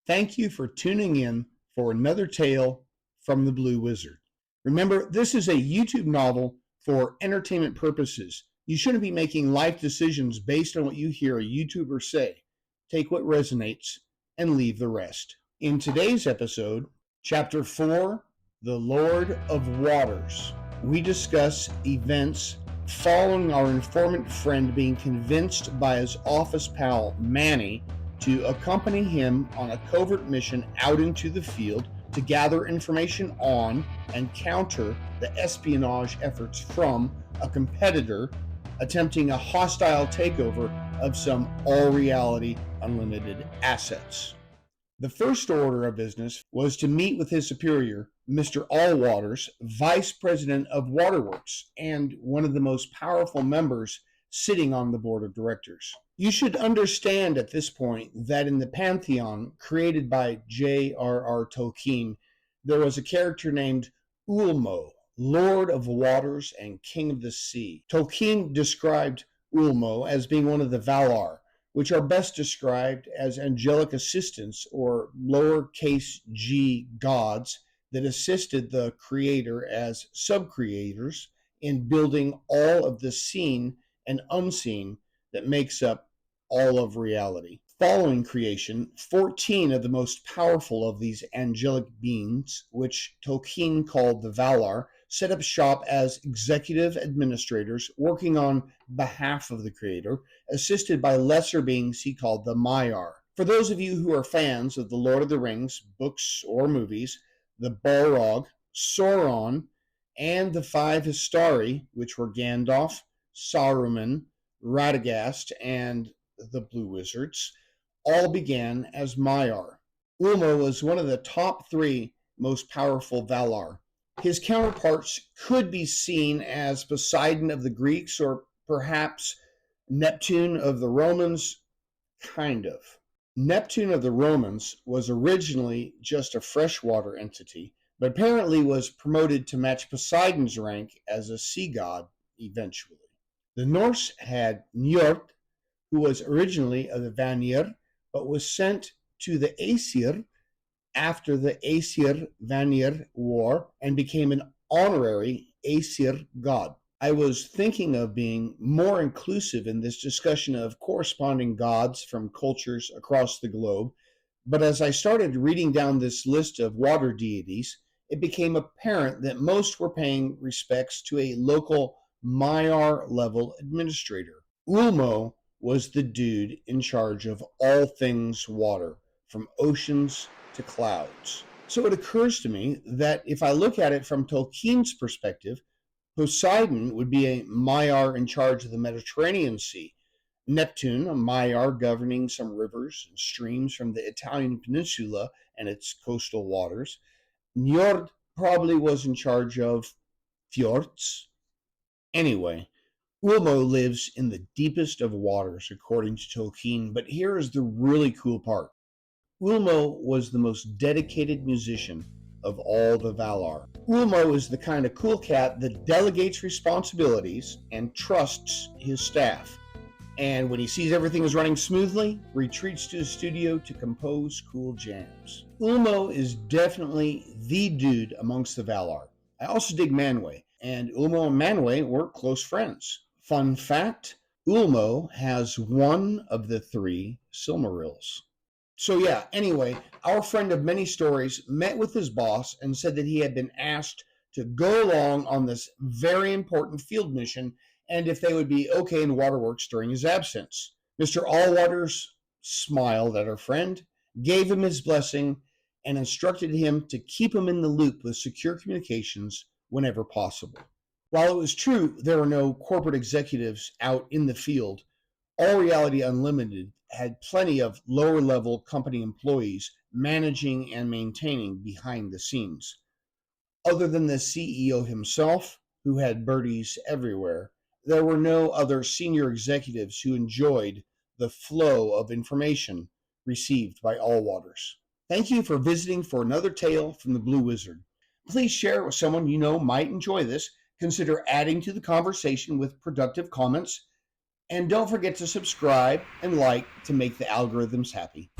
Thank you for tuning in for another tale from the Blue Wizard. Remember, this is a YouTube novel for entertainment purposes. You shouldn't be making life decisions based on what you hear a YouTuber say. Take what resonates and leave the rest. In today's episode, Chapter 4, The Lord of Waters, we discuss events following our informant friend being convinced by his office pal, Manny, to accompany him on a covert mission out into the field to gather information on and counter the espionage efforts from a competitor attempting a hostile takeover of some All Reality Unlimited assets. The first order of business was to meet with his superior, Mr. Allwaters, Vice President of Waterworks, and one of the most powerful members sitting on the board of directors. You should understand at this point that in the pantheon created by J.R.R. Tolkien, there was a character named Ulmo, Lord of Waters and King of the Sea. Tolkien described Ulmo as being one of the Valar, which are best described as angelic assistants or lowercase g gods that assisted the creator as sub-creators in building all of the seen and unseen that makes up all of reality. Following creation, 14 of the most powerful of these angelic beings, which Tolkien called the Valar, set up shop as executive administrators working on behalf of the creator, assisted by lesser beings he called the Maiar. For those of you who are fans of the Lord of the Rings books or movies, the Balrog, Sauron, and the five Histari, which were Gandalf, Saruman, Radagast, and the Blue Wizards, all began as Maiar. Ulmo was one of the top 3 most powerful Valar. His counterparts could be seen as Poseidon of the Greeks or perhaps Neptune of the Romans, kind of. Neptune of the Romans was originally just a freshwater entity, but apparently was promoted to match Poseidon's rank as a sea god eventually. The Norse had Njord, who was originally of the Vanir, but was sent to the Aesir after the Aesir-Vanir War and became an honorary Aesir god. I was thinking of being more inclusive in this discussion of corresponding gods from cultures across the globe, but as I started reading down this list of water deities, it became apparent that most were paying respects to a local Maiar-level administrator. Ulmo was the dude in charge of all things water, from oceans to clouds. So it occurs to me that if I look at it from Tolkien's perspective, Poseidon would be a Maiar in charge of the Mediterranean Sea, Neptune, a Maiar governing some rivers and streams from the Italian peninsula and its coastal waters. Njord probably was in charge of fjords. Anyway, Ulmo lives in the deepest of waters, according to Tolkien, but here is the really cool part. Ulmo was the most dedicated musician of all the Valar. Ulmo is the kind of cool cat that delegates responsibilities and trusts his staff. And when he sees everything is running smoothly, retreats to his studio to compose cool jams. Ulmo is definitely the dude amongst the Valar. I also dig Manwë, and Ulmo and Manwë were close friends. Fun fact, Ulmo has one of the 3 Silmarils. So yeah, anyway, our friend of many stories met with his boss and said that he had been asked to go along on this very important field mission and if they would be okay in Waterworks during his absence. Mr. Allwaters smiled at our friend, gave him his blessing, and instructed him to keep him in the loop with secure communications whenever possible. While it was true there were no corporate executives out in the field, All Reality Unlimited had plenty of lower-level company employees managing and maintaining behind the scenes. Other than the CEO himself, who had birdies everywhere, there were no other senior executives who enjoyed the flow of information received by Allwaters. Thank you for visiting for another tale from the Blue Wizard. Please share it with someone you know might enjoy this. Consider adding to the conversation with productive comments. And don't forget to subscribe and like to make the algorithms happy.